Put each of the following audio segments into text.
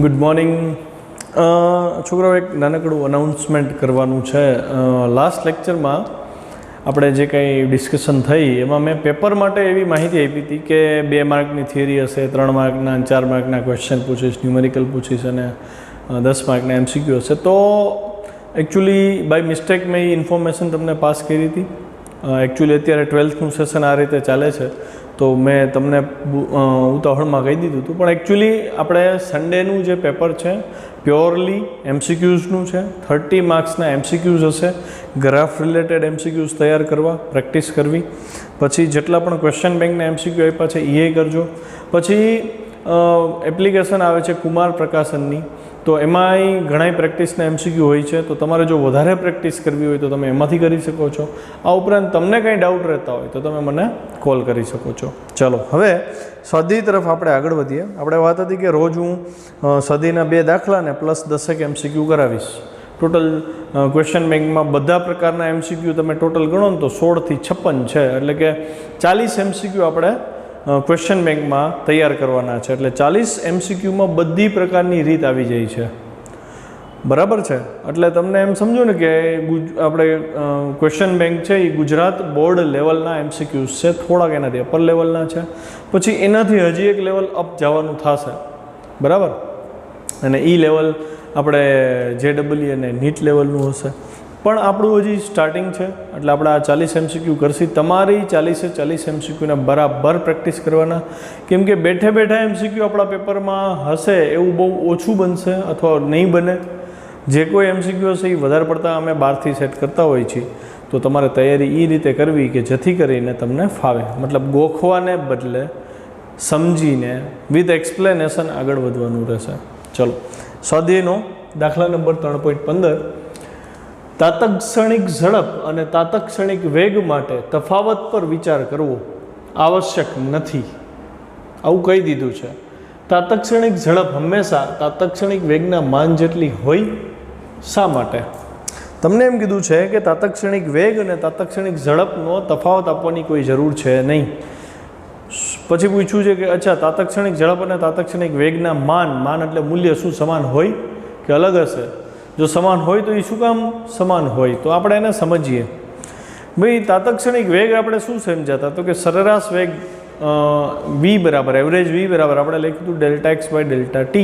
Good morning છોકરાઓ, એક નાનકડું અનાઉન્સમેન્ટ કરવાનું છે. લાસ્ટ લેક્ચરમાં આપણે જે કંઈ ડિસ્કશન થઈ એમાં મેં પેપર માટે એવી માહિતી આપી હતી કે 2 માર્કની થિયરી હશે, 3 માર્કના 4 માર્કના ક્વેશ્ચન પૂછીશ, ન્યુમેરિકલ પૂછીશ અને 10 માર્કના MCQ હશે. તો એકચ્યુઅલી બાય મિસ્ટેક મેં એ ઇન્ફોર્મેશન તમને પાસ કરી હતી. એકચ્યુઅલી અત્યારે 12થનું સેશન આ રીતે ચાલે છે, તો મેં તમને ઉતાવળમાં કહી દીધું હતું. પણ એકચ્યુઅલી આપણે સન્ડેનું જે પેપર છે પ્યોરલી MCQઝનું છે. 30 માર્ક્સના MCQઝ હશે. ગ્રાફ રિલેટેડ MCQઝ તૈયાર કરવા, પ્રેક્ટિસ કરવી. પછી જેટલા પણ ક્વેશ્ચન બેંકના MCQ આપ્યા છે એ કરજો. પછી એપ્લિકેશન આવે છે કુમાર પ્રકાશનની, તો એમાંય ઘણાય પ્રેક્ટિસના MCQ હોય છે. તો તમારે જો વધારે પ્રેક્ટિસ કરવી હોય તો તમે એમાંથી કરી શકો છો. આ ઉપરાંત તમને કંઈ ડાઉટ રહેતા હોય તો તમે મને કોલ કરી શકો છો. ચાલો હવે સ્વાધ્યાય તરફ આપણે આગળ વધીએ. આપણે વાત હતી કે રોજ હું સ્વાધ્યાયના 2 દાખલા ને પ્લસ 10 MCQ કરાવીશ. ટોટલ ક્વેશ્ચન બેંકમાં બધા પ્રકારના MCQ તમે ટોટલ ગણો ને તો 16 થી 56 છે. એટલે કે 40 MCQ આપણે ક્વેશ્ચન બેંકમાં તૈયાર કરવાના છે. એટલે 40 MCQમાં બધી પ્રકારની રીત આવી જાય છે. બરાબર છે? એટલે તમને એમ સમજો ને કે આપણે ક્વેશ્ચન બેંક છે એ ગુજરાત બોર્ડ લેવલના MCQs છે. થોડાક એનાથી અપર લેવલના છે. પછી એનાથી હજી એક લેવલ અપ જવાનું થશે. બરાબર? અને એ લેવલ આપણે JEE અને નીટ લેવલનું હશે. પણ આપણું હજી સ્ટાર્ટિંગ છે. એટલે આપણે આ 40 MCQ કરશી. તમારી 40 MCQના બરાબર પ્રેક્ટિસ કરવાના. કેમ કે બેઠે બેઠા MCQ આપણા પેપરમાં હશે એવું બહુ ઓછું બનશે અથવા નહીં બને. જે કોઈ MCQ હશે એ વધારે પડતા અમે બહારથી સેટ કરતા હોઈએ છીએ. તો તમારે તૈયારી એ રીતે કરવી કે જેથી કરીને તમને ફાવે. મતલબ ગોખવાને બદલે સમજીને વિથ એક્સપ્લેનેશન આગળ વધવાનું રહેશે. ચલો, સ્વાધ્યાયનો દાખલા નંબર 3.15. તાત્ક્ષણિક ઝડપ અને તાત્ક્ષણિક વેગ માટે તફાવત પર વિચાર કરવો આવશ્યક નથી. આવું કહી દીધું છે. તાત્ક્ષણિક ઝડપ હંમેશા તાત્ક્ષણિક વેગના માન જેટલી હોય. શા માટે? તમને એમ કીધું છે કે તાત્ક્ષણિક વેગ અને તાત્ક્ષણિક ઝડપનો તફાવત આપવાની કોઈ જરૂર છે નહીં. પછી પૂછ્યું છે કે અચ્છા, તાત્ક્ષણિક ઝડપ અને તાત્ક્ષણિક વેગના માન એટલે મૂલ્ય શું સમાન હોય કે અલગ હશે? જો સમાન હોય તો એ શું કામ સમાન હોય? તો આપણે એને સમજીએ. ભાઈ, તાત્ક્ષણિક વેગ આપણે શું સમજાતા? તો કે સરેરાશ વેગ v બરાબર, એવરેજ v બરાબર આપણે લખ્યું હતું ΔX/ΔT.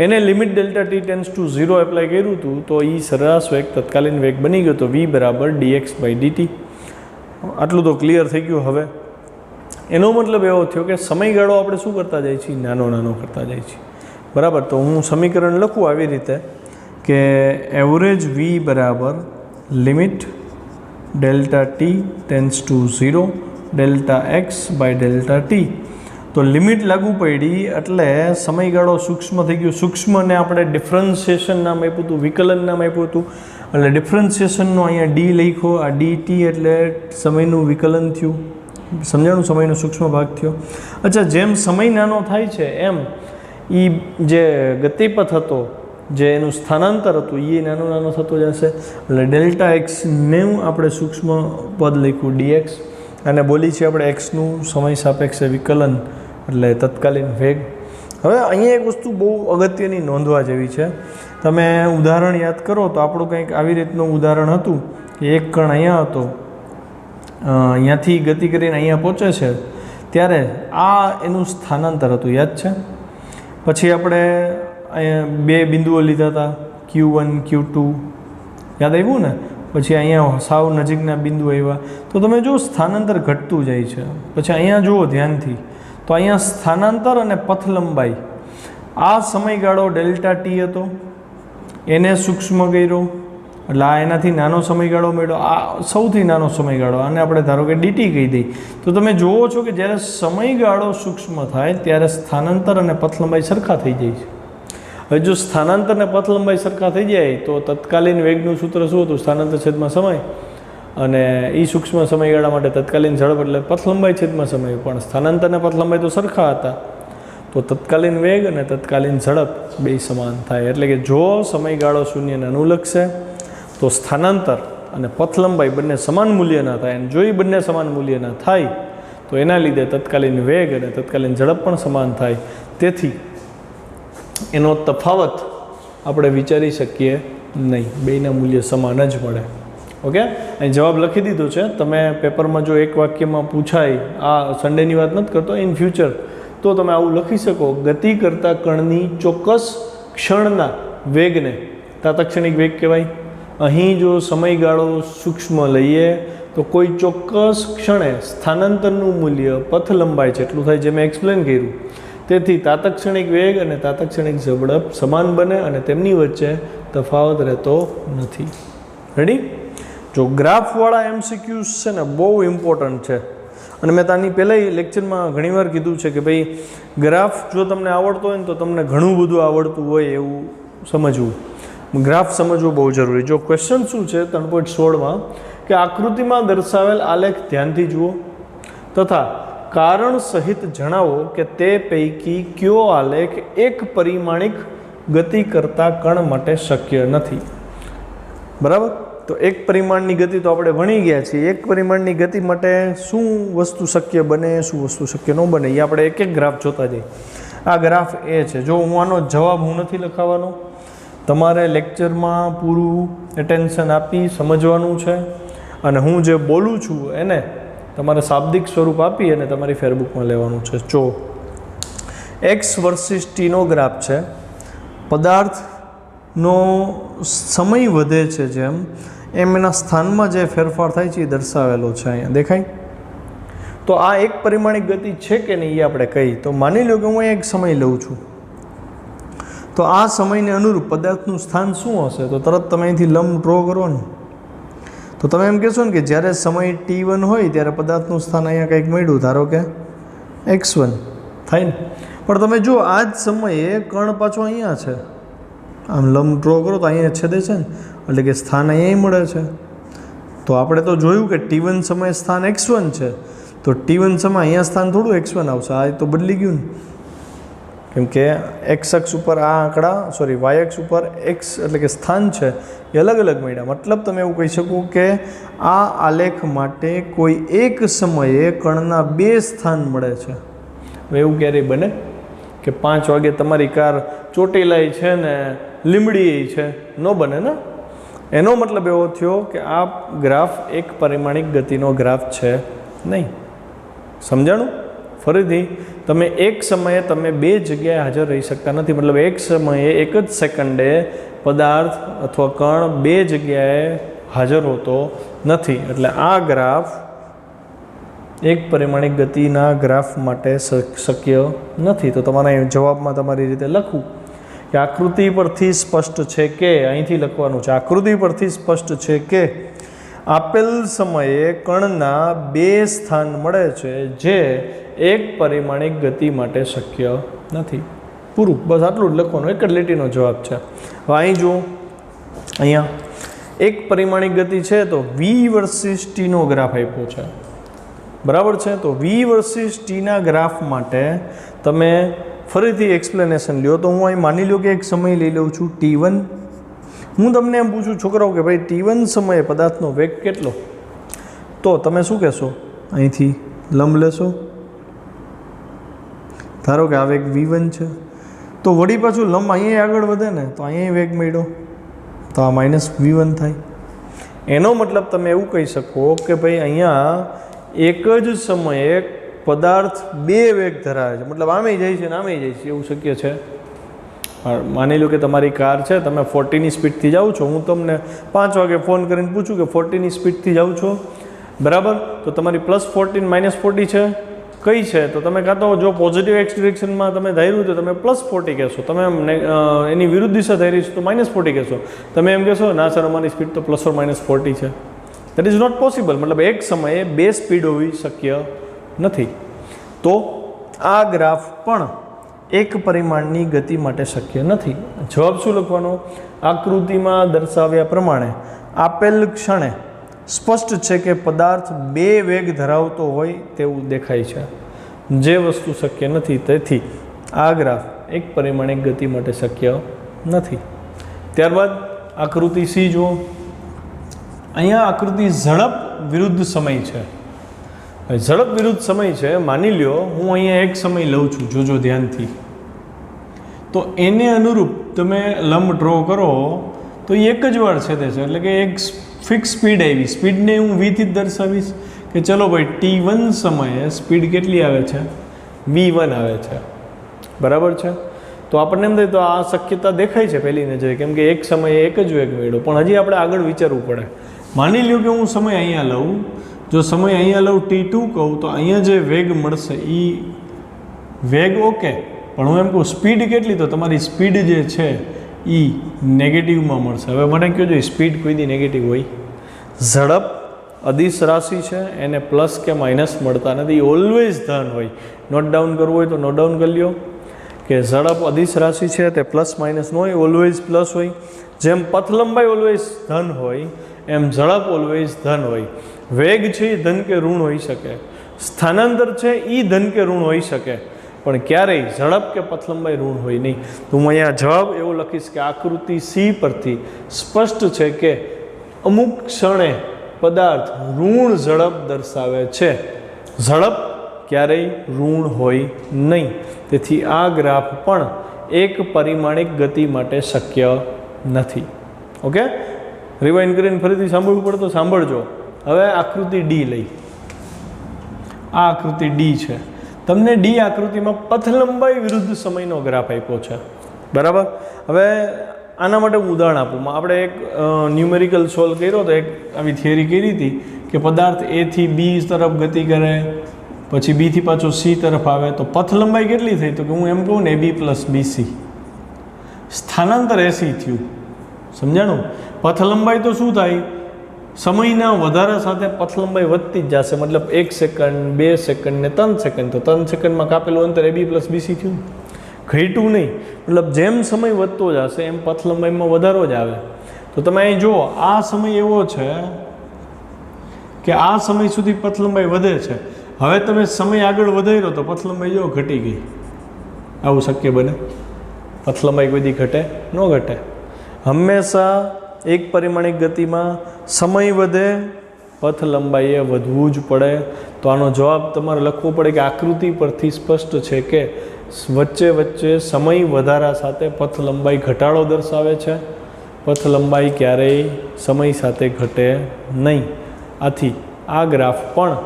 એને limit ΔT tends to 0 apply કર્યું હતું તો એ સરેરાશ વેગ તત્કાલીન વેગ બની ગયો. તો v બરાબર dx/dt. આટલું તો ક્લિયર થઈ ગયું. હવે એનો મતલબ એવો થયો કે સમયગાળો આપણે શું કરતા જાય છીએ? નાનો કરતા જાય છીએ. બરાબર? તો હું સમીકરણ લખું આવી રીતે કે એવરેજ v બરાબર limit ΔT tends to 0 ΔX/ΔT. તો લિમિટ લાગુ પડી એટલે સમયગાળો સૂક્ષ્મ થઈ ગયો. સૂક્ષ્મને આપણે ડિફરન્સિએશન નામ આપ્યું હતું, વિકલન નામ આપ્યું હતું. એટલે ડિફરન્સિએશનનો અહીંયા ડી લખ્યો. આ dt એટલે સમયનું વિકલન થયું. સમજાણું? સમયનો સૂક્ષ્મ ભાગ થયો. અચ્છા, જેમ સમય નાનો થાય છે એમ એ જે ગતિપથ હતો, જે એનું સ્થાનાંતર હતું એ નાનો થતો જશે. એટલે ΔX ને આપણે સૂક્ષ્મ પદ લખ્યું dx. અને બોલી છે આપણે xનું સમય સાપેક્ષે વિકલન એટલે તત્કાલીન વેગ. હવે અહીંયા એક વસ્તુ બહુ અગત્યની નોંધવા જેવી છે. તમે ઉદાહરણ યાદ કરો તો આપણું કંઈક આવી રીતનું ઉદાહરણ હતું કે એક કણ અહીંયા હતો, અહીંયાથી ગતિ કરીને અહીંયા પહોંચે છે ત્યારે આ એનું સ્થાનાંતર હતું. યાદ છે? પછી આપણે અહીંયા 2 બિંદુઓ લીધા હતા, Q1 Q2. યાદ આવ્યું ને? પછી અહીંયા સાવ નજીકના બિંદુ આવ્યા. તો તમે જો સ્થાનાંતર ઘટતું જાય છે. પછી અહીંયા જુઓ ધ્યાનથી, તો અહીંયા સ્થાનાંતર અને પથ લંબાઈ, આ સમયગાળો ΔT હતો, એને સૂક્ષ્મ કર્યો એટલે આ એનાથી નાનો સમયગાળો મળ્યો. આ સૌથી નાનો સમયગાળો, આને આપણે ધારો કે dt કહી દઈએ. તો તમે જુઓ છો કે જ્યારે સમયગાળો સૂક્ષ્મ થાય ત્યારે સ્થાનાંતર અને પથ લંબાઈ સરખા થઈ જાય છે. હવે જો સ્થાનાંતર અને પથ લંબાઈ સરખા થઈ જાય તો તત્કાલીન વેગનું સૂત્ર શું હતું? સ્થાનાંતર છેદમાં સમય. અને એ સૂક્ષ્મ સમયગાળા માટે તત્કાલીન ઝડપ એટલે પથ લંબાઈ છેદમાં સમય. પણ સ્થાનાંતર અને પથ લંબાઈ તો સરખા હતા, તો તત્કાલીન વેગ અને તત્કાલીન ઝડપ બે સમાન થાય. એટલે કે જો સમયગાળો શૂન્યને અનુલક્ષે તો સ્થાનાંતર અને પથ લંબાઈ બંને સમાન મૂલ્યના થાય. અને જો એ બંને સમાન મૂલ્યના થાય તો એના લીધે તત્કાલીન વેગ અને તત્કાલીન ઝડપ પણ સમાન થાય. તેથી એનો તફાવત આપણે વિચારી શકીએ નહીં, બેયના મૂલ્ય સમાન જ મળે. ઓકે, અહીં જવાબ લખી દીધો છે. તમે પેપરમાં જો એક વાક્યમાં પૂછાય, આ સન્ડેની વાત નથી કરતો, ઇન ફ્યુચર, તો તમે આવું લખી શકો: ગતિ કરતા કણની ચોક્કસ ક્ષણના વેગને તાત્ક્ષણિક વેગ કહેવાય. અહીં જો સમયગાળો સૂક્ષ્મ લઈએ તો કોઈ ચોક્કસ ક્ષણે સ્થાનાંતરનું મૂલ્ય પથ લંબાઈ જેટલું થાય, જે મેં એક્સપ્લેન કર્યું. તેથી તાત્ક્ષણિક વેગ અને તાત્ક્ષણિક ઝડપ સમાન બને અને તેમની વચ્ચે તફાવત રહેતો નથી. રેડી? જો ગ્રાફવાળા MCQs છે ને, બહુ ઇમ્પોર્ટન્ટ છે. અને મેં તાની પહેલાં લેક્ચરમાં ઘણીવાર કીધું છે કે ભાઈ, ગ્રાફ જો તમને આવડતો હોય ને તો તમને ઘણું બધું આવડતું હોય એવું સમજવું. ગ્રાફ સમજવું બહુ જરૂરી. જો ક્વેશ્ચન શું છે 3.16માં કે આકૃતિમાં દર્શાવેલ આલેખ ધ્યાનથી જુઓ તથા કારણ સહિત જણાવો કે તે પૈકી કયો આલેખ એક પરિમાણિક ગતિ કરતા કણ માટે શક્ય નથી. બરાબર? તો એક પરિમાણની ગતિ તો આપણે ભણી ગયા છીએ. એક પરિમાણની ગતિ માટે શું વસ્તુ શક્ય બને, શું વસ્તુ શક્ય ન બને, એ આપણે એક એક ગ્રાફ જોતા જઈએ. આ ગ્રાફ એ છે. જો હું આનો જવાબ હું નથી લખાવાનો, તમારે લેક્ચરમાં પૂરું એટેન્શન આપી સમજવાનું છે. અને હું જે બોલું છું એને તમારે શાબ્દિક સ્વરૂપ આપી અને તમારી ફેરબુકમાં લેવાનું છે. જો એક્સ વર્સિસ ટીનો ગ્રાફ છે. પદાર્થનો સમય વધે છે જેમ એમ એના સ્થાનમાં જે ફેરફાર થાય છે એ દર્શાવેલો છે. અહીંયા દેખાય? તો આ એક પરિમાણિક ગતિ છે કે નહીં એ આપણે કહી. તો માની લો કે હું એક સમય લઉં છું, તો આ સમયને અનુરૂપ પદાર્થનું સ્થાન શું હશે? તો તરત તમે અહીંથી લંબ ડ્રો કરો ને, તો તમે એમ કહેશો ને કે જ્યારે સમય T1 હોય ત્યારે પદાર્થનું સ્થાન અહીંયા કંઈક મળ્યું, ધારો કે x1 થાય ને. પણ તમે જો આ જ સમયે કણ પાછો અહીંયા છે, આમ લંબ ડ્રો કરો તો અહીંયા છેદે છે ને, એટલે કે સ્થાન અહીંયા મળે છે. તો આપણે તો જોયું કે T1 સમયે સ્થાન x1 છે, તો T1 સમય અહીંયા સ્થાન થોડું x1 આવશે. આ તો બદલી ગયું ને, કેમ કે x અક્ષ ઉપર આ આંકડા y અક્ષ ઉપર x એટલે કે સ્થાન છે એ અલગ અલગ મળ્યા. મતલબ તમે એવું કહી શકો કે આ આલેખ માટે કોઈ એક સમયે કણના બે સ્થાન મળે છે. હવે એવું ક્યારેય બને કે 5 વાગે તમારી કાર ચોટીલાઈ છે ને લીમડી છે? ન બને ને. એનો મતલબ એવો થયો કે આ ગ્રાફ એક પરિમાણિક ગતિનો ગ્રાફ છે નહીં. સમજાણું? ફરીથી, તમે એક સમયે તમે બે જગ્યાએ હાજર રહી શકતા નથી. મતલબ એક સમયે એક જ સેકન્ડે પદાર્થ અથવા કણ બે જગ્યાએ હાજર હોતો નથી. એટલે આ ગ્રાફ એક પરિમાણિક ગતિના ગ્રાફ માટે શક્ય નથી. તો તમારા જવાબમાં તમારી રીતે લખવું કે આકૃતિ પરથી સ્પષ્ટ છે કે, અહીંથી લખવાનું છે, આકૃતિ પરથી સ્પષ્ટ છે કે આપેલ સમયે કણના બે સ્થાન મળે છે જે એક પરિમાણિક ગતિ માટે શક્ય નથી. પૂરું, બસ આટલું જ લખવાનું. એક જ લીટીનો જવાબ છે. હવે અહીં જુઓ, અહીંયા એક પરિમાણિક ગતિ છે તો v વર્સિસ ટીનો ગ્રાફ આપ્યો છે. બરાબર છે? તો v વર્સિસ ટીના ગ્રાફ માટે તમે ફરીથી એક્સપ્લેનેશન લ્યો. તો હું અહીં માની લો કે એક સમય લઈ લઉં છું T1. હું તમને એમ પૂછું છોકરાઓ કે ભાઈ T1 સમયે પદાર્થનો વેગ કેટલો? તો તમે શું કહેશો? અહીંથી લંબ લેશો, ધારો કે આ વેગ v1 છે, તો વળી પાછું લંબ અહીંયા આગળ વધે ને, તો અહીંયા વેગ મળ્યો, તો આ -v1 થાય. એનો મતલબ તમે એવું કહી શકો કે ભાઈ અહીંયા એક જ સમયે પદાર્થ બે વેગ ધરાવે છે. મતલબ આમે જાય છે ને આમે જાય છે, એવું શક્ય છે? માની લો કે તમારી કાર છે, તમે 40ની સ્પીડથી જાઓ છો. હું તમને 5 વાગે ફોન કરીને પૂછું કે 40ની સ્પીડથી જાઓ છો, બરાબર? તો તમારી +40 -40 છે, કઈ છે? તો તમે કાં તો જો પોઝિટિવ એક્સ ડિરેક્શનમાં તમે ધાર્યું તો તમે +40 કહેશો, તમે એની વિરુદ્ધ દિશા ધારી છે તો -40 કહેશો. તમે એમ કહેશો ના સર અમારી સ્પીડ તો +or-40 છે. That is not possible. મતલબ એક સમયે બે સ્પીડ હોવી શક્ય નથી. તો આ ગ્રાફ પણ એક પરિમાણની ગતિ માટે શક્ય નથી. જવાબ શું લખવાનો? આકૃતિમાં દર્શાવ્યા પ્રમાણે આપેલ ક્ષણે સ્પષ્ટ છે કે પદાર્થ બે વેગ ધરાવતો હોય તેવું દેખાય છે, જે વસ્તુ શક્ય નથી. તેથી આ ગ્રાફ એક પરિમાણિક ગતિ માટે શક્ય નથી. ત્યારબાદ આકૃતિ સી જુઓ. અહીંયા આકૃતિ ઝડપ વિરુદ્ધ સમય છે. ઝડપ વિરુદ્ધ સમય છે. માની લ્યો હું અહીંયા એક સમય લઉં છું, જોજો ધ્યાનથી. તો એને અનુરૂપ તમે લંબ ડ્રો કરો તો એ એક જ વાર છેદે છે, એટલે કે એક ફિક્સ સ્પીડ આવી. સ્પીડને હું વીથી જ દર્શાવીશ કે ચલો ભાઈ t1 સમયે સ્પીડ કેટલી આવે છે, v1 આવે છે, બરાબર છે. તો આપણને એમ થાય તો આ શક્યતા દેખાય છે પહેલી નજરે, કેમ કે એક સમયે એક જ વેગ મેળવો. પણ હજી આપણે આગળ વિચારવું પડે. માની લ્યો કે હું સમય અહીંયા લઉં, જો સમય અહીંયા લઉં t2 કહું તો અહીંયા જે વેગ મળશે એ વેગ ઓકે, પણ હું એમ કહું સ્પીડ કેટલી, તો તમારી સ્પીડ જે છે એ નેગેટિવમાં મળશે. હવે મને કહો જો સ્પીડ કોઈ દી નેગેટિવ હોય? ઝડપ અદિશ રાશિ છે, એને પ્લસ કે માઇનસ મળતા નથી, ઓલવેઝ ધન હોય. નોટ ડાઉન કરવું હોય તો નોટ ડાઉન કરી લ્યો કે ઝડપ અદિશ રાશિ છે તે પ્લસ માઇનસ ન હોય, ઓલવેઝ પ્લસ હોય. જેમ પથ લંબાઈ ઓલવેઝ ધન હોય એમ ઝડપ ઓલવેઝ ધન હોય. વેગ છે એ ધન કે ઋણ હોઈ શકે, સ્થાનાંતર છે એ ધન કે ઋણ હોઈ શકે, પણ ક્યારેય ઝડપ કે પથ લંબાઈ ઋણ હોય નહીં. તો હું અહીંયા જવાબ એવો લખીશ કે આકૃતિ સી પરથી સ્પષ્ટ છે કે અમુક ક્ષણે પદાર્થ ઋણ ઝડપ દર્શાવે છે, ઝડપ ક્યારેય ઋણ હોય નહીં. તેથી આ ગ્રાફ પણ એક પરિમાણિક ગતિ માટે શક્ય નથી. ઓકે, રિવાઇન્ડ કરીને ફરીથી સાંભળવું પડે તો સાંભળજો. હવે આકૃતિ ડી લઈ. આ આકૃતિ ડી છે. તમને ડી આકૃતિમાં પથ લંબાઈ વિરુદ્ધ સમયનો ગ્રાફ આપ્યો છે, બરાબર. હવે આના માટે હું ઉદાહરણ આપું. આપણે એક ન્યુમેરિકલ સોલ્વ કર્યો તો એક આવી થિયરી કરી હતી કે પદાર્થ એ થી બી તરફ ગતિ કરે, પછી બીથી પાછો સી તરફ આવે, તો પથ લંબાઈ કેટલી થઈ? તો કે હું એમ કહું ને AB + BC, સ્થાનાંતર એસી થયું. સમજાણું? પથ લંબાઈ તો શું થાય, સમયના વધારા સાથે પથ લંબાઈ વધતી જ જશે. મતલબ 1 સેકન્ડ, 2 સેકન્ડ ને 3 સેકન્ડ, તો 3 સેકન્ડમાં કાપેલું અંતર AB + BC થયું, ઘટ્યું નહીં. મતલબ જેમ સમય વધતો જશે એમ પથ લંબાઈમાં વધારો જ આવે. તો તમે અહીં જુઓ, આ સમય એવો છે કે આ સમય સુધી પથ લંબાઈ વધે છે. હવે તમે સમય આગળ વધાર્યો તો પથ લંબાઈ જો ઘટી ગઈ. આવું શક્ય બને? પથ લંબાઈ કોઈ દી ઘટે? ન ઘટે. હંમેશા એક પરિમાણિક ગતિમાં સમય વધે, પથ લંબાઈએ વધવું જ પડે. તો આનો જવાબ તમારે લખવો પડે કે આકૃતિ પરથી સ્પષ્ટ છે કે વચ્ચે વચ્ચે સમય વધારા સાથે પથ લંબાઈ ઘટાડો દર્શાવે છે, પથ લંબાઈ ક્યારેય સમય સાથે ઘટે નહીં. આથી આ ગ્રાફ પણ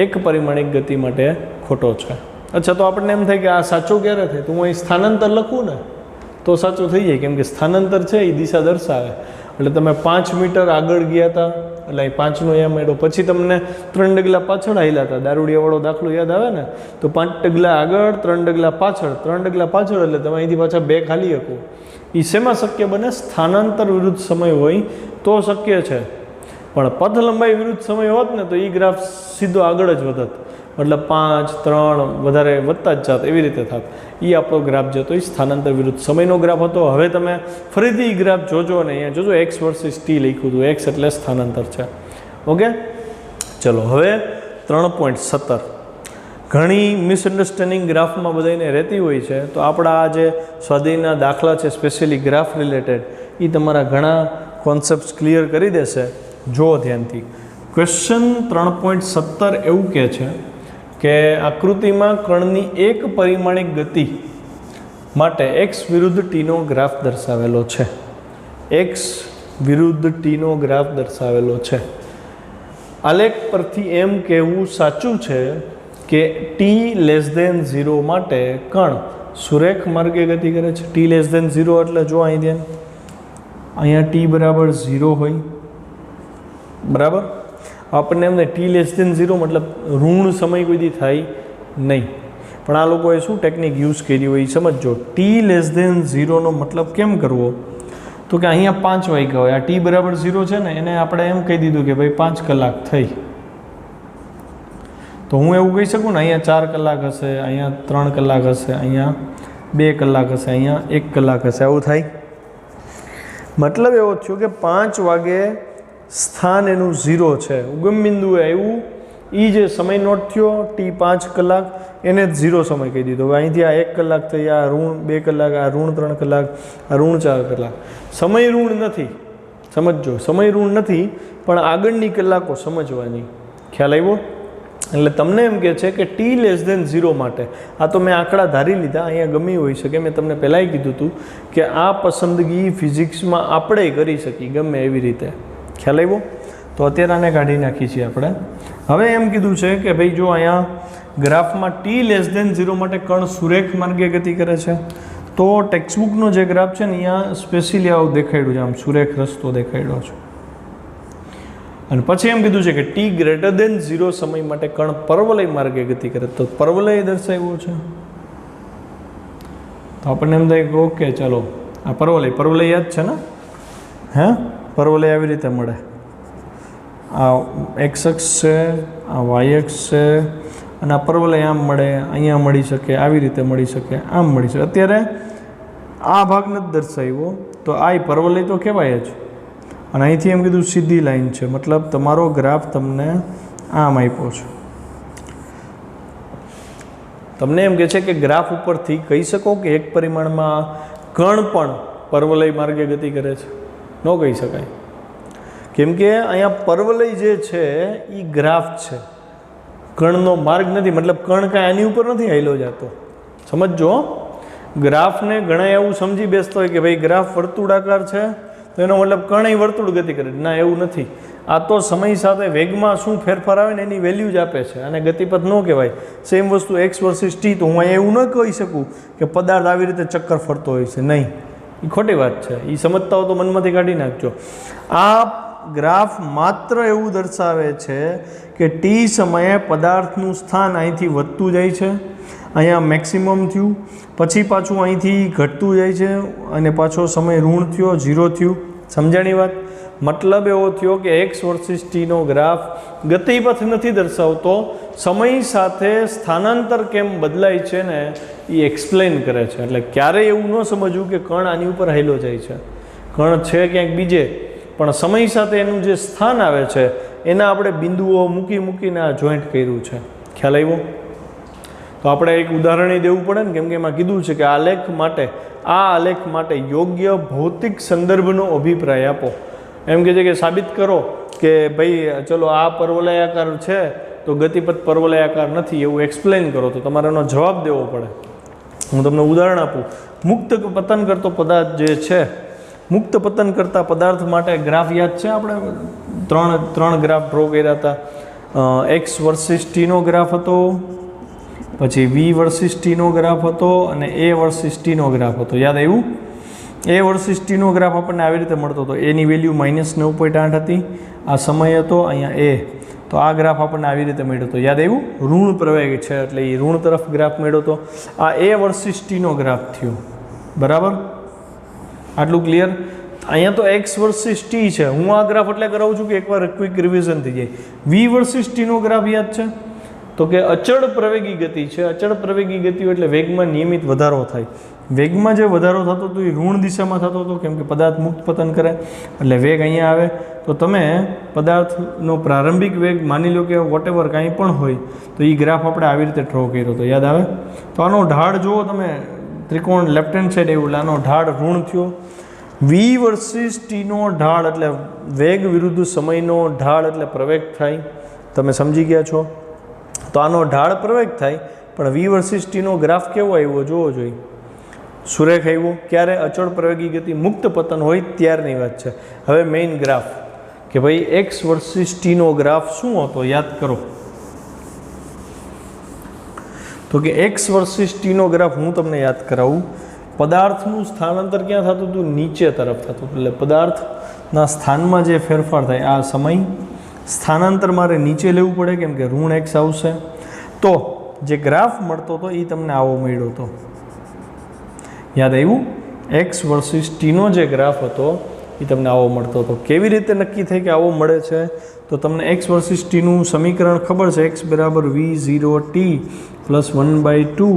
એક પરિમાણિક ગતિ માટે ખોટો છે. અચ્છા, તો આપણને એમ થાય કે આ સાચો ક્યારે થાય? તો હું અહીં સ્થાનાંતર લખું ને તો સાચું થઈ જાય, કેમ કે સ્થાનાંતર છે એ દિશા દર્શાવે. એટલે તમે 5 મીટર આગળ ગયા હતા એટલે અહીં 5નો અહીંયા મેળો, પછી તમને 3 ડગલા પાછળ હાલ્યા હતા. દારૂડિયાવાળો દાખલો યાદ આવે ને? તો 5 ડગલા આગળ, 3 ડગલા પાછળ, 3 ડગલા પાછળ, એટલે તમે અહીંથી પાછા 2 ખાલી શકો. એ શેમાં શક્ય બને? સ્થાનાંતર વિરુદ્ધ સમય હોય તો શક્ય છે. પણ પથ લંબાઈ વિરુદ્ધ સમય હોત ને તો એ ગ્રાફ સીધો આગળ જ વધત, મતલબ 5, 3 વધારે વધતા જ જાત, એવી રીતે થાત. એ આપણો ગ્રાફ જે હતો એ સ્થાનાંતર વિરુદ્ધ સમયનો ગ્રાફ હતો. હવે તમે ફરીથી એ ગ્રાફ જોજો અને અહીંયા જોજો x વર્સિસ t લખ્યું હતું. x એટલે સ્થાનાંતર છે. ઓકે, ચલો હવે 3.17. ઘણી મિસઅન્ડરસ્ટેન્ડિંગ ગ્રાફમાં બધાને રહેતી હોય છે. તો આપણા આ જે સ્વાધ્યાયના દાખલા છે સ્પેશિયલી ગ્રાફ રિલેટેડ, એ તમારા ઘણા કોન્સેપ્ટ્સ ક્લિયર કરી દેશે. જો ધ્યાનથી ક્વેશ્ચન 3.17 એવું કહે છે કે આકૃતિમાં કણની એક પરિમાણિક ગતિ માટે x વિરુદ્ધ tનો ગ્રાફ દર્શાવેલો છે. x વિરુદ્ધ tનો ગ્રાફ દર્શાવેલો છે. આલેખ પરથી એમ કહેવું સાચું છે કે t<0 માટે કણ સુરેખ માર્ગે ગતિ કરે છે. t<0 એટલે જો અહીં ધ્યાન, અહીંયા t = 0 હોય, બરાબર. આપણને એમ t<0 મતલબ ઋણ સમય કોઈ દી થાય નહીં. પણ આ લોકોએ શું ટેકનિક યુઝ કરી હોય એ સમજો. t<0 નો મતલબ કેમ કરવો? તો કે અહીંયા 5 વાગ્યા હોય, આ t = 0 છે ને, એને આપણે એમ કહી દીધું કે ભાઈ 5 કલાક થઈ. તો હું એવું કહી શકું ને, અહીંયા 4 કલાક હશે, અહીંયા 3 કલાક હશે, અહીંયા 2 કલાક હશે, અહીંયા 1 કલાક હશે. આવું થાય? મતલબ એવો થયો કે 5 વાગે સ્થાન એનું 0 છે, ઉગમ બિંદુએ આવ્યું, એ જે સમય નોટ થયો t 5 કલાક, એને 0 સમય કહી દીધો. અહીંથી આ 1 કલાક થઈ, આ ઋણ 2 કલાક, આ ઋણ 3 કલાક, આ ઋણ 4 કલાક. સમય ઋણ નથી, સમજો, સમય ઋણ નથી, પણ આગળની કલાકો સમજવાની. ખ્યાલ આવ્યો? એટલે તમને એમ કહે છે કે t<0 માટે આ તો મેં આંકડા ધારી લીધા, અહીંયા ગમે હોઈ શકે. મેં તમને પહેલાંય કીધું હતું કે આ પસંદગી ફિઝિક્સમાં આપણે કરી શકીએ ગમે એવી રીતે. ખ્યાલ આવ્યો? તો અત્યારે આને કાઢી નાખી છીએ આપણે. હવે એમ કીધું છે કે ભાઈ જો અહીંયા ગ્રાફમાં t<0 માટે કણ સુરેખ માર્ગે ગતિ કરે છે. તો ટેક્સ્ટબુકનો જે ગ્રાફ છે ને અહીંયા સ્પેશિયલી આવું દેખાડ્યું છે, આમ સુરેખ રસ્તો દેખાડ્યો છે. અને પછી એમ કીધું છે કે t<0 સમય માટે કણ પરવલય માર્ગે ગતિ કરે. તો પરવલય દર્શાવ્યો છે. તો આપણને એમ થાય કે ઓકે ચાલો આ પરવલય યાદ છે ને? હે, પરવલય આવી રીતે મળે. આ એક્સ અક્ષ છે, આ વાય અક્ષ છે, અને આ પરવલય આમ મળે, અહીંયા મળી શકે, આવી રીતે મળી શકે, આમ મળી શકે. અત્યારે આ ભાગ નથી દર્શાવ્યો તો આ પરવલય તો કહેવાય જ. અને અહીંથી એમ કીધું સીધી લાઈન છે, મતલબ તમારો ગ્રાફ તમને આમ આપ્યો છે. તમને એમ કહે છે કે ગ્રાફ ઉપરથી કહી શકો કે એક પરિમાણમાં કણ પણ પરવલય માર્ગે ગતિ કરે છે? ન કહી શકાય, કેમ કે અહીંયા પરવલય જે છે એ ગ્રાફ છે, કણનો માર્ગ નથી. મતલબ કણ કાંઈ આની ઉપર નથી હાલ્યો જતો. સમજો, ગ્રાફને ઘણા એવું સમજી બેસતો હોય કે ભાઈ ગ્રાફ વર્તુળાકાર છે તો એનો મતલબ કણ વર્તુળ ગતિ કરે. ના, એવું નથી. આ તો સમય સાથે વેગમાં શું ફેરફાર આવે ને એની વેલ્યુ જ આપે છે, અને ગતિપથ ન કહેવાય. સેમ વસ્તુ x વર્સિસ t, તો હું અહીંયા એવું ન કહી શકું કે પદાર્થ આવી રીતે ચક્કર ફરતો હોય છે. નહીં, એ ખોટી વાત છે. એ સમજતા હો તો મનમાંથી કાઢી નાખજો. આ ગ્રાફ માત્ર એવું દર્શાવે છે કે t સમયે પદાર્થનું સ્થાન અહીંથી વધતું જાય છે, અહીંયા મેક્સિમમ થયું, પછી પાછું અહીંથી ઘટતું જાય છે, અને પાછો સમય ઋણ થયો, 0 થયું. સમજાણી વાત? મતલબ એવો થયો કે x વર્સિસ tનો ગ્રાફ ગતિપથ નથી દર્શાવતો, સમય સાથે સ્થાનાંતર કેમ બદલાય છે ને એ એક્સપ્લેન કરે છે. એટલે ક્યારેય એવું ન સમજવું કે કણ આની ઉપર હાલ્યો જાય છે. કણ છે ક્યાંક બીજે, પણ સમય સાથે એનું જે સ્થાન આવે છે એના આપણે બિંદુઓ મૂકીને આ જોઈન્ટ કર્યું છે. ખ્યાલ આવ્યો? તો આપણે એક ઉદાહરણ દેવું પડે ને, કેમ કે એમાં કીધું છે કે આ આલેખ માટે યોગ્ય ભૌતિક સંદર્ભનો અભિપ્રાય આપો. એમ કહે છે કે સાબિત કરો કે ભાઈ ચલો આ પરવલયાકાર છે તો ગતિપથ પરવલયાકાર નથી, એવું એક્સપ્લેન કરો. તો તમારે એનો જવાબ દેવો પડે. હું તમને ઉદાહરણ આપું. મુક્ત પતન કરતો પદાર્થ જે છે, મુક્ત પતન કરતા પદાર્થ માટે ગ્રાફ યાદ છે? આપણે ત્રણ ગ્રાફ ડ્રો કર્યા હતા. એક્સ વર્સિસ ટીનો ગ્રાફ હતો, પછી વી વર્સિસ ટીનો ગ્રાફ હતો, અને એ વર્સિસ ટીનો ગ્રાફ હતો. યાદ આવ્યું? એ વર્સિસ ટીનો ગ્રાફ આપણને આવી રીતે મળતો હતો. એની વેલ્યુ -9.8 હતી, આ સમય હતો, અહીંયા એ. તો આ ગ્રાફ આપણને આવી રીતે મળ્યો હતો. યાદ આવ્યું? ઋણ પ્રવેગ છે એટલે એ ઋણ તરફ ગ્રાફ મળ્યો હતો. આ એ વર્સિસ ટીનો ગ્રાફ થયો. બરાબર? આટલું ક્લિયર? અહીંયા તો એક્સ વર્સિસ ટી છે. હું આ ગ્રાફ એટલે કરાવું છું કે એકવાર ક્વિક રિવિઝન થઈ જાય. વી વર્સિસ ટીનો ગ્રાફ યાદ છે? તો કે અચળ પ્રવેગી ગતિ છે. અચળ પ્રવેગી ગતિ એટલે વેગમાં નિયમિત વધારો થાય. વેગમાં જે વધારો થતો હતો એ ઋણ દિશામાં થતો હતો, કેમ કે પદાર્થ મુક્ત પતન કરે એટલે વેગ અહીંયા આવે. તો તમે પદાર્થનો પ્રારંભિક વેગ માની લો કે વોટેવર કાંઈ પણ હોય, તો એ ગ્રાફ આપણે આવી રીતે ડ્રો કર્યો હતો. યાદ આવે? તો આનો ઢાળ જુઓ તમે, ત્રિકોણ લેફ્ટ હેન્ડ સાઈડ એવું, આનો ઢાળ ઋણ થયો. વી વર્સિસ ટીનો ઢાળ એટલે વેગ વિરુદ્ધ સમયનો ઢાળ એટલે પ્રવેગ થાય. તમે સમજી ગયા છો? તો આનો ઢાળ પ્રવેગ થાય, પણ વી વર્સિસ ટીનો ગ્રાફ કેવો આવ્યો જોવો જોઈએ. સુરેખ આવ્યો. ક્યારે? અચળ પ્રવેગી ગતિ મુક્ત પતન હોય ત્યારની વાત છે. હવે મેઇન ગ્રાફ કે ભાઈ એક્સ વર્સિસ ટીનો ગ્રાફ શું હતો યાદ કરો. તો કે એક્સ વર્સિસ ટીનો ગ્રાફ હું તમને યાદ કરાવું. પદાર્થનું સ્થાનાંતર ક્યાં થતું હતું? નીચે તરફ થતું હતું. એટલે પદાર્થના સ્થાનમાં જે ફેરફાર થાય, આ સમય સ્થાનાંતર મારે નીચે લેવું પડે, કેમ કે ઋણ એક્સ આવશે. તો જે ગ્રાફ મળતો હતો એ તમને આવો મળ્યો હતો. યાદ આવ્યું? એક્સ વર્સિસ ટીનો જે ગ્રાફ હતો એ તમને આવો મળતો હતો. કેવી રીતે નક્કી થાય કે આવો મળે છે? તો તમને એક્સ વર્સિસ ટીનું સમીકરણ ખબર છે. એક્સ બરાબર v0t પ્લસ 1/2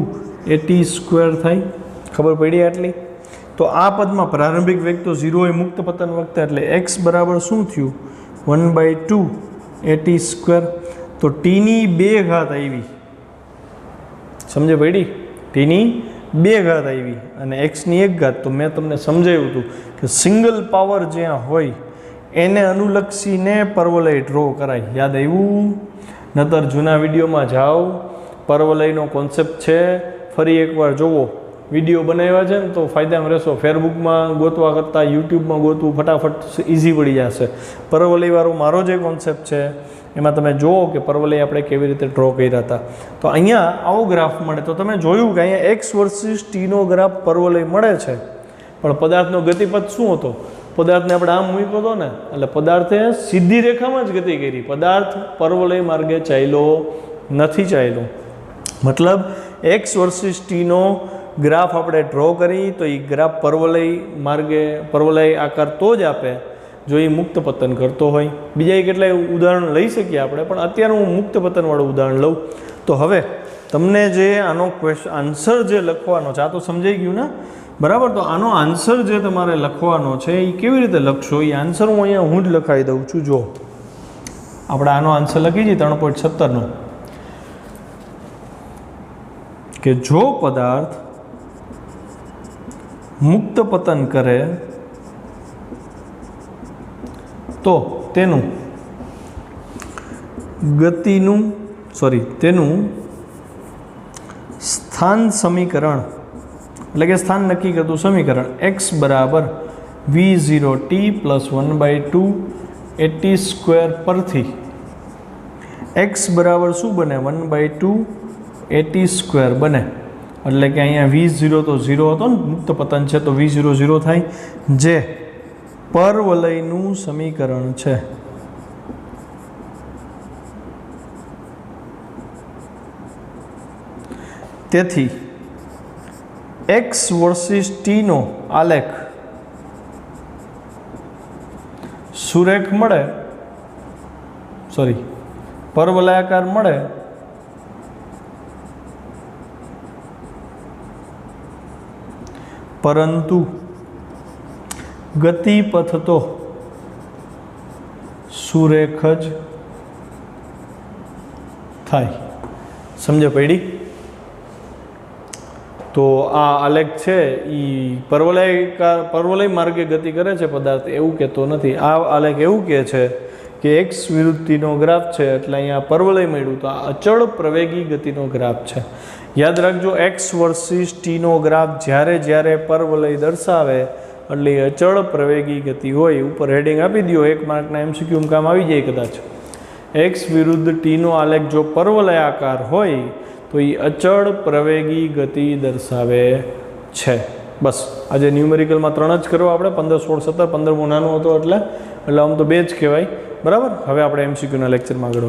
એ ટી સ્ક્વેર થાય. ખબર પડી આટલી? તો આ પદમાં પ્રારંભિક વેગ તો 0 એ મુક્ત પતન વખતે, એટલે એક્સ બરાબર શું થયું? 1/2 એ ટી સ્ક્વેર. તો ટીની 2 ઘાત આવી. સમજે પડી? ટીની 2 ઘાત આવી અને એક્સની 1 ઘાત. તો મેં તમને સમજાવ્યું હતું કે સિંગલ પાવર જ્યાં હોય એને અનુલક્ષીને પરવલય ડ્રો કરાય. યાદ આવ્યું? નતર જૂના વિડીયોમાં જાઓ, પરવલયનો કોન્સેપ્ટ છે ફરી એકવાર જોવો. વિડીયો બનાવ્યા છે ને તો ફાયદામાં રહેશો. ફેસબુકમાં ગોતવા કરતાં યુટ્યુબમાં ગોતવું ફટાફટ ઇઝી પડી જશે. પરવલયવાળો મારો જે કોન્સેપ્ટ છે એમાં તમે જુઓ કે પરવલય આપણે કેવી રીતે ડ્રો કર્યા હતા. તો અહીંયા આવો ગ્રાફ મળે તો તમે જોયું કે અહીંયા એક્સ વર્સિસ ટીનો ગ્રાફ પરવલય મળે છે, પણ પદાર્થનો ગતિપથ શું હતો? પદાર્થને આપણે આમ મૂક્યો હતો ને, એટલે પદાર્થે સીધી રેખામાં જ ગતિ કરી. પદાર્થ પરવલય માર્ગે ચાલ્યો નથી ચાલ્યો. મતલબ એક્સ વર્સિસ ટીનો ગ્રાફ આપણે ડ્રો કરી તો એ ગ્રાફ પરવલય માર્ગે પરવલય આકાર તો જ આપે જો એ મુક્ત પતન કરતો હોય. બીજા કેટલાય ઉદાહરણ લઈ શકીએ આપણે, પણ અત્યારે હું મુક્ત પતનવાળું ઉદાહરણ લઉં. તો હવે તમને જે આનો આન્સર જે લખવાનો છે, આ તો સમજાઈ ગયું ને, બરાબર? તો આનો આન્સર જે તમારે લખવાનો છે એ કેવી રીતે લખશો? એ આન્સર હું અહીંયા હું જ લખાવી દઉં છું. જો આપણે આનો આન્સર લખી છીએ 3.17નો, કે જો પદાર્થ મુક્ત પતન કરે તો તેનું સ્થાન સમીકરણ, એટલે કે સ્થાન નક્કી કરતું સમીકરણ x બરાબર v0t + 1/2 at² પરથી x બરાબર શું બને? 1/2 at² બને. એટલે કે અહીંયા v0 તો 0 હતો ને, મુક્ત પતન છે તો v0 0 થાય, જે પરવલયનું સમીકરણ છે. તેથી એક્સ વર્સિસ ટીનો આલેખ સુરેખ મળે, પરવલયાકાર મળે, પરંતુ ગતિપથ તો સુરેખ જ થાય. સમજ પડી? તો આ આલેખ છે એ પરવલય માર્ગે ગતિ કરે છે પદાર્થ, એવું કહેતો નથી. આ આલેખ એવું કહે છે કે એક્સ વિરુદ્ધ ટીનો ગ્રાફ છે, એટલે અહીંયા પરવલય મળ્યું તો આ અચળ પ્રવેગી ગતિનો ગ્રાફ છે. યાદ રાખજો, એક્સ વર્સિસ ટીનો ગ્રાફ જ્યારે પરવલય દર્શાવે એટલે અચળ પ્રવેગી ગતિ હોય. ઉપર હેડિંગ આપી દો, 1 માર્કના MCQ કામ આવી જાય કદાચ. એક્સ વિરુદ્ધ ટીનો આલેખ જો પરવલયાકાર હોય તો એ અચળ પ્રવેગી ગતિ દર્શાવે છે. બસ આજે ન્યુમેરિકલમાં 3 જ કરવા આપણે, 15, 16, 17. 15મો નાનો હતો એટલે આમ તો 2 જ કહેવાય, બરાબર? હવે આપણે MCQના લેક્ચરમાં આગળ